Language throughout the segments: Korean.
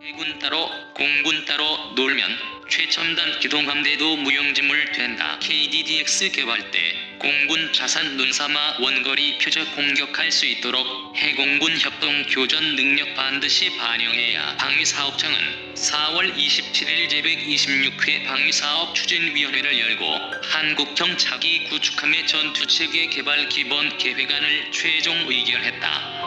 해군 따로, 공군 따로 놀면 최첨단 기동함대도 무용지물 된다. KDDX 개발 때 공군 자산 눈삼아 원거리 표적 공격할 수 있도록 해공군 협동 교전 능력 반드시 반영해야. 방위사업청은 4월 27일 제126회 방위사업 추진위원회를 열고 한국형 차기 구축함의 전투체계 개발 기본 계획안을 최종 의결했다.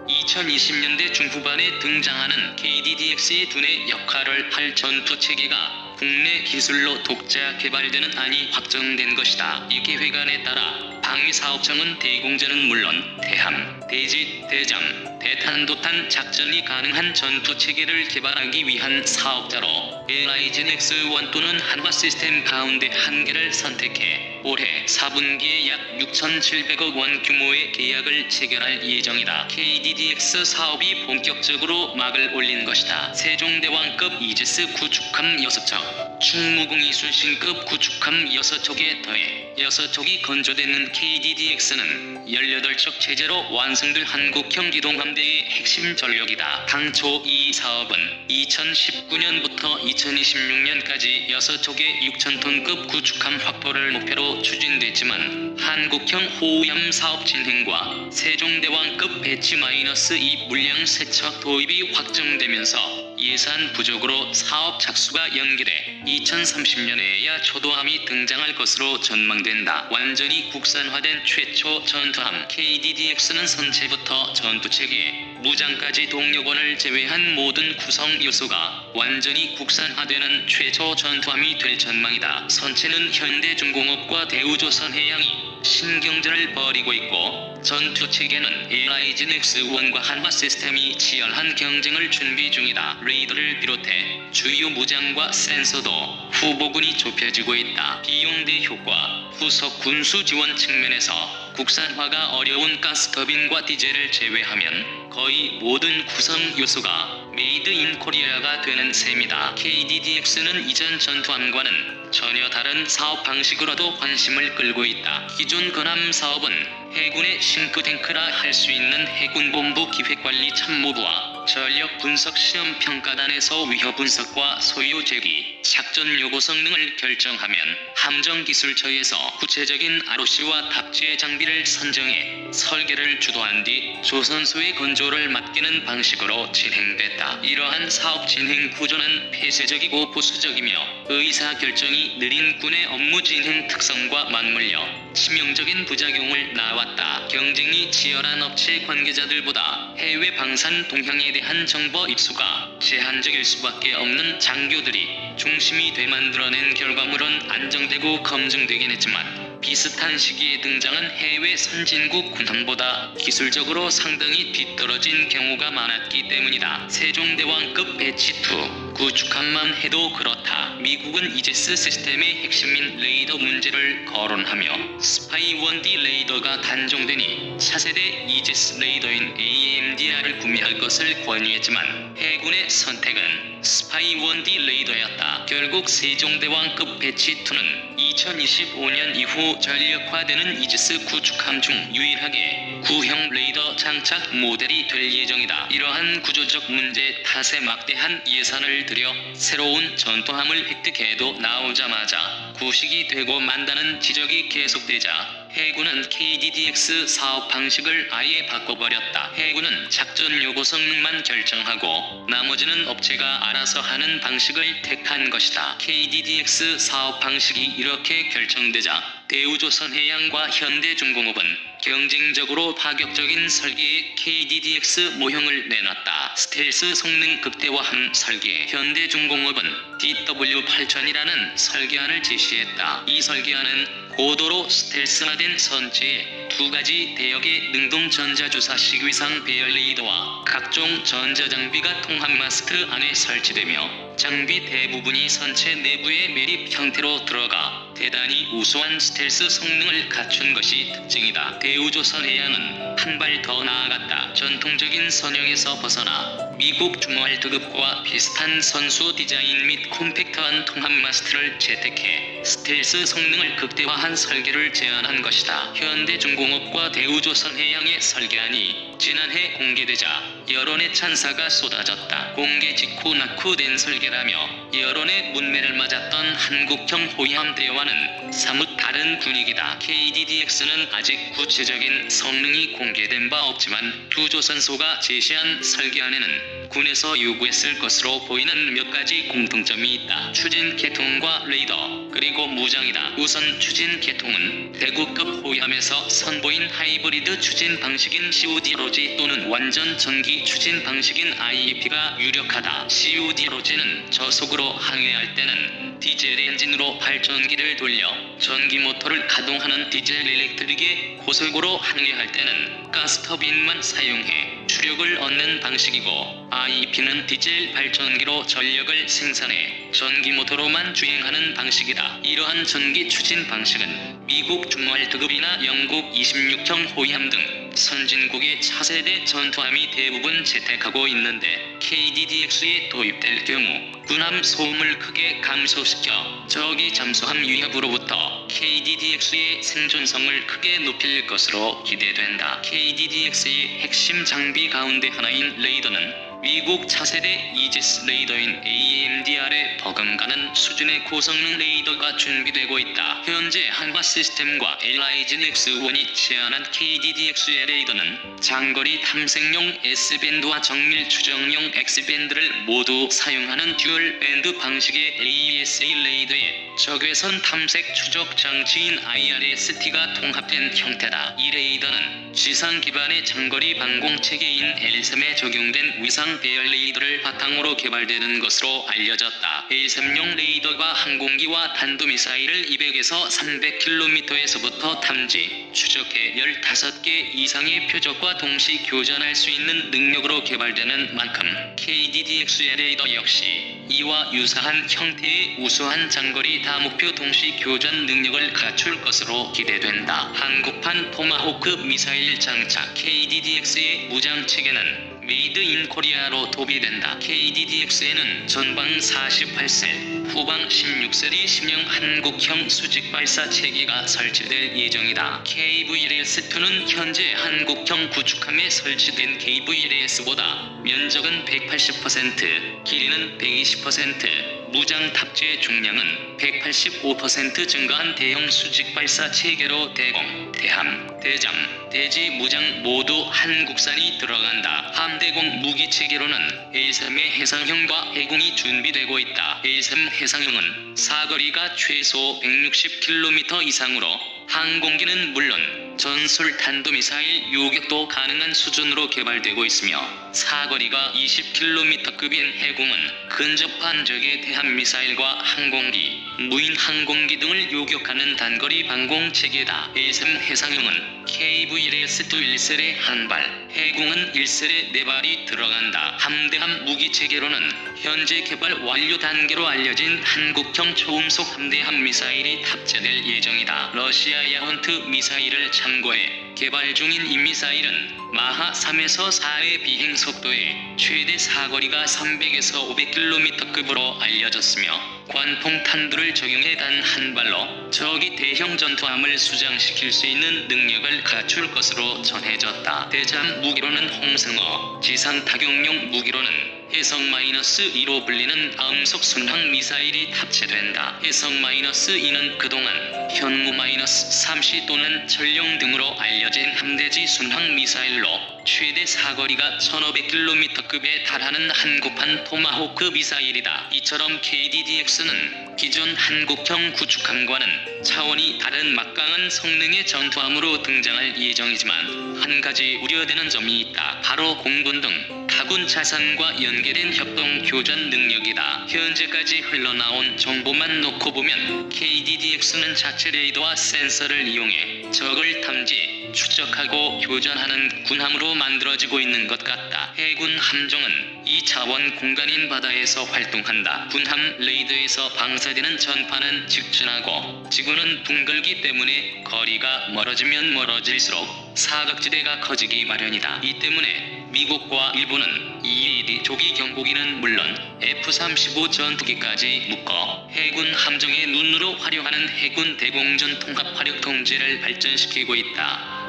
2020년대 중후반에 등장하는 KDDX의 두뇌 역할을 할 전투체계가 국내 기술로 독자 개발되는 안이 확정된 것이다. 이 계획안에 따라 방위사업청은 대공전은 물론 대함, 대지, 대잠, 대탄도탄 작전이 가능한 전투체계를 개발하기 위한 사업자로 LIG 넥스1 또는 한화 시스템 가운데 한 개를 선택해 올해 4분기에 약 6,700억 원 규모의 계약을 체결할 예정이다. KDDX 사업이 본격적으로 막을 올린 것이다. 세종대왕급 이지스 구축함 6척, 충무공이순신급 구축함 6척에 더해 6척이 건조되는 KDDX는 18척 체제로 완성될 한국형 기동함대의 핵심 전력이다. 당초 이 사업은 2019년부터 2026년까지 6척의 6,000톤급 구축함 확보를 목표로 추진됐지만 한국형 호우함 사업 진행과 세종대왕급 배치 -2 물량 세척 도입이 확정되면서 예산 부족으로 사업 착수가 연기돼 2030년에야 초도함이 등장할 것으로 전망된다. 완전히 국산화된 최초 전투함 KDDX는 선체부터 전투체계, 무장까지 동력원을 제외한 모든 구성 요소가 완전히 국산화되는 최초 전투함이 될 전망이다. 선체는 현대중공업과 대우조선해양이 신경전을 벌이고 있고 전투체계는 LIG 넥스1과 한화 시스템이 치열한 경쟁을 준비 중이다. 레이더를 비롯해 주요 무장과 센서도 후보군이 좁혀지고 있다. 비용 대효과, 후속 군수 지원 측면에서 국산화가 어려운 가스터빈과 디젤을 제외하면 거의 모든 구성 요소가 메이드 인 코리아가 되는 셈이다. KDDX는 이전 전투함과는 전혀 다른 사업 방식으로도 관심을 끌고 있다. 기존 건함 사업은 해군의 싱크탱크라 할 수 있는 해군본부 기획관리참모부와 전력분석시험평가단에서 위협분석과 소요 제기, 작전 요구 성능을 결정하면 함정기술처에서 구체적인 ROC와 탑재 장비를 선정해 설계를 주도한 뒤 조선소의 건조를 맡기는 방식으로 진행됐다. 이러한 사업 진행 구조는 폐쇄적이고 보수적이며 의사결정이 느린 군의 업무 진행 특성과 맞물려 치명적인 부작용을 낳아왔다. 경쟁이 치열한 업체 관계자들보다 해외 방산 동향에 대한 정보 입수가 제한적일 수밖에 없는 장교들이 중심이 돼 만들어낸 결과물은 안정되고 검증되긴 했지만 비슷한 시기에 등장한 해외 선진국 군함보다 기술적으로 상당히 뒤떨어진 경우가 많았기 때문이다. 세종대왕급 배치2 구축함만 해도 그렇다. 미국은 이지스 시스템의 핵심인 레이더 문제를 거론하며 스파이 1D 레이더가 단종되니 차세대 이지스 레이더인 AMDR을 구매할 것을 권유했지만 해군의 선택은 스파이 1D 레이더였다. 결국 세종대왕급 배치2는 2025년 이후 전력화되는 이지스 구축함 중 유일하게 구형 레이더 장착 모델이 될 예정이다. 이러한 구조적 문제 탓에 막대한 예산을 들여 새로운 전투함을 획득해도 나오자마자 구식이 되고 만다는 지적이 계속되자 해군은 KDDX 사업 방식을 아예 바꿔버렸다. 해군은 작전 요구 성능만 결정하고 나머지는 업체가 알아서 하는 방식을 택한 것이다. KDDX 사업 방식이 이렇게 결정되자 대우조선해양과 현대중공업은 경쟁적으로 파격적인 설계의 KDDX 모형을 내놨다. 스텔스 성능 극대화한 설계. 현대중공업은 DW8000이라는 설계안을 제시했다. 이 설계안은 고도로 스텔스화된 선체에 두 가지 대역의 능동 전자주사식 위상 배열 레이더와 각종 전자장비가 통합 마스크 안에 설치되며 장비 대부분이 선체 내부의 매립 형태로 들어가 대단히 우수한 스텔스 성능을 갖춘 것이 특징이다. 대우조선해양은 한 발 더 나아갔다. 전통적인 선형에서 벗어나 미국 중월드급과 비슷한 선수 디자인 및 콤팩트한 통합 마스트를 채택해 스텔스 성능을 극대화한 설계를 제안한 것이다. 현대중공업과 대우조선해양의 설계안이 지난해 공개되자 여론의 찬사가 쏟아졌다. 공개 직후 낙후된 설계라며 여론의 문매를 맞았던 한국형 호위함대와는 사뭇 다른 분위기다. KDDX는 아직 구체적인 성능이 공개된 바 없지만 두 조선소가 제시한 설계안에는 군에서 요구했을 것으로 보이는 몇 가지 공통점이 있다. 추진 계통과 레이더, 그리고 무장이다. 우선 추진 계통은 대구급 호위함에서 선보인 하이브리드 추진 방식인 COD 로지 또는 완전 전기 추진 방식인 IEP가 유력하다. COD 로지는 저속으로 항해할 때는 디젤 엔진으로 발전기를 돌려 전기 모터를 가동하는 디젤 일렉트릭에 고속으로 항해할 때는 가스터빈만 사용해 추력을 얻는 방식이고, IEP는 디젤 발전기로 전력을 생산해 전기 모터로만 주행하는 방식이다. 이러한 전기 추진 방식은 미국 중월드급이나 영국 26형 호위함 등 선진국의 차세대 전투함이 대부분 채택하고 있는데, KDDX에 도입될 경우 군함 소음을 크게 감소시켜 저기 잠수함 위협으로부터 KDDX의 생존성을 크게 높일 것으로 기대된다. KDDX의 핵심 장비 가운데 하나인 레이더는 미국 차세대 이지스 레이더인 AMDR에 버금가는 수준의 고성능 레이더가 준비되고 있다. 현재 한화 시스템과 LIG 넥스1이 제안한 KDDX의 레이더는 장거리 탐색용 S밴드와 정밀 추정용 X밴드를 모두 사용하는 듀얼 밴드 방식의 AESA 레이더에 적외선 탐색 추적 장치인 IRST가 통합된 형태다. 이 레이더는 지상 기반의 장거리 방공 체계인 L3에 적용된 위상 배열 레이더를 바탕으로 개발되는 것으로 알려졌다. L3용 레이더가 항공기와 탄도미사일을 200에서 300km에서부터 탐지, 추적해 15개 이상의 표적과 동시 교전할 수 있는 능력으로 개발되는 만큼 KDDX의 레이더 역시 이와 유사한 형태의 우수한 장거리 다목표 동시 교전 능력을 갖출 것으로 기대된다. 한국판 토마호크 미사일 장착. KDDX의 무장 체계는 메이드 인 코리아로 도입된다. KDDX에는 전방 48셀, 후방 16셀이 신형 한국형 수직 발사 체계가 설치될 예정이다. KV-1S2는 현재 한국형 구축함에 설치된 KV-1S보다 면적은 180%, 길이는 120%, 무장 탑재 중량은 185% 증가한 대형 수직 발사 체계로 대공, 대함, 대잠, 대지 무장 모두 한국산이 들어간다. 함대공 무기 체계로는 A3의 해상형과 해공이 준비되고 있다. A3 해상형은 사거리가 최소 160km 이상으로 항공기는 물론 전술 탄도미사일 요격도 가능한 수준으로 개발되고 있으며, 사거리가 20km급인 해공은 근접한 적의 대한미사일과 항공기, 무인 항공기 등을 요격하는 단거리 방공 체계다. A3 해상형은 KV-1S2 1셀에 1발, 해공은 1셀에 4발이 들어간다. 함대함 무기 체계로는 현재 개발 완료 단계로 알려진 한국형 초음속 함대함 미사일이 탑재될 예정이다. 러시아 야혼트 미사일을 참고해 개발 중인 이 미사일은 마하 3에서 4의 비행 속도에 최대 사거리가 300에서 500km급으로 알려졌으며, 관통 탄두를 적용해 단 한 발로 적이 대형 전투함을 수장시킬 수 있는 능력을 갖출 것으로 전해졌다. 대잠 무기로는 홍성어, 지상 타격용 무기로는 해성-2로 불리는 다음속 순항 미사일이 탑재된다. 해성-2는 그동안 현무-3C 또는 전령 등으로 알려진 함대지 순항 미사일로 최대 사거리가 1500km급에 달하는 한국판 토마호크 미사일이다. 이처럼 KDDX는 기존 한국형 구축함과는 차원이 다른 막강한 성능의 전투함으로 등장할 예정이지만, 한 가지 우려되는 점이 있다. 바로 공군 등 타군 자산과 연계된 협동 교전 능력이다. 현재까지 흘러나온 정보만 놓고 보면 KDDX는 자체 레이더와 센서를 이용해 적을 탐지, 추적하고 교전하는 군함으로 만들어지고 있는 것 같다. 해군 함정은 이 자원 공간인 바다에서 활동한다. 군함 레이더에서 방사되는 전파는 직진하고 지구는 둥글기 때문에 거리가 멀어지면 멀어질수록 사각지대가 커지기 마련이다. 이 때문에 미국과 일본은 EAD 조기 경보기는 물론 F-35 전투기까지 묶어 해군 함정의 눈으로 활용하는 해군 대공전 통합 화력 통제를 발전시키고 있다.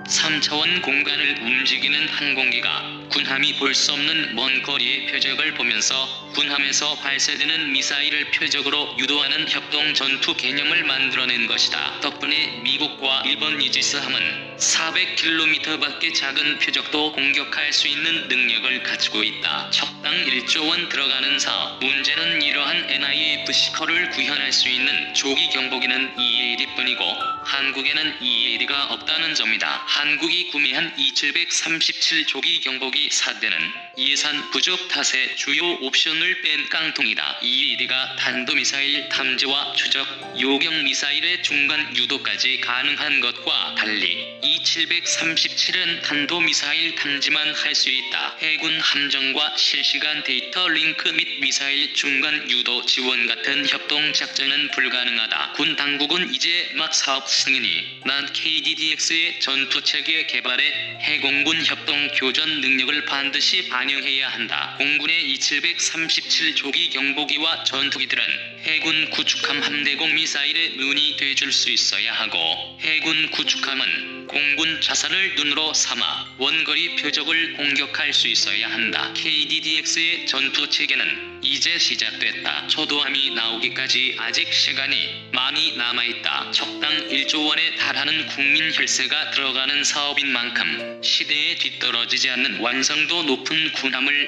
3차원 공간을 움직이는 항공기가 군함이 볼 수 없는 먼 거리의 표적을 보면서 군함에서 발사되는 미사일을 표적으로 유도하는 협동 전투 개념을 만들어낸 것이다. 덕분에 미국과 일본 이지스함은 400km밖에 작은 표적도 공격할 수 있는 능력을 가지고 있다. 척당 1조 원 들어가는 사업. 문제는 이러한 NIF-C커를 구현할 수 있는 조기 경보기는 EAD뿐이고 한국에는 EAD가 없다는 점이다. 한국이 구매한 E737 조기 경보기 4대는 예산 부족 탓에 주요 옵션을 뺀 깡통이다. EAD가 탄도미사일 탐지와 추적, 요격 미사일의 중간 유도까지 가능한 것과 달리 E737은 탄도미사일 탐지만 할 수 있다. 해군 함정과 실시간 데이터 링크 및 미사일 중간 유도 지원 같은 협동 작전은 불가능하다. 군 당국은 이제 막 사업 승인이 난 KDDX의 전투체계 개발에 해공군 협동 교전 능력을 반드시 반영해야 한다. 공군의 E737 조기 경보기와 전투기들은 해군 구축함 함대공 미사일의 눈이 돼줄 수 있어야 하고 해군 구축함은 공군 자산을 눈으로 삼아 원거리 표적을 공격할 수 있어야 한다. KDDX의 전투 체계는 이제 시작됐다. 초도함이 나오기까지 아직 시간이 많이 남아있다. 척당 1조 원에 달하는 국민 혈세가 들어가는 사업인 만큼 시대에 뒤떨어지지 않는 완성도 높은 군함을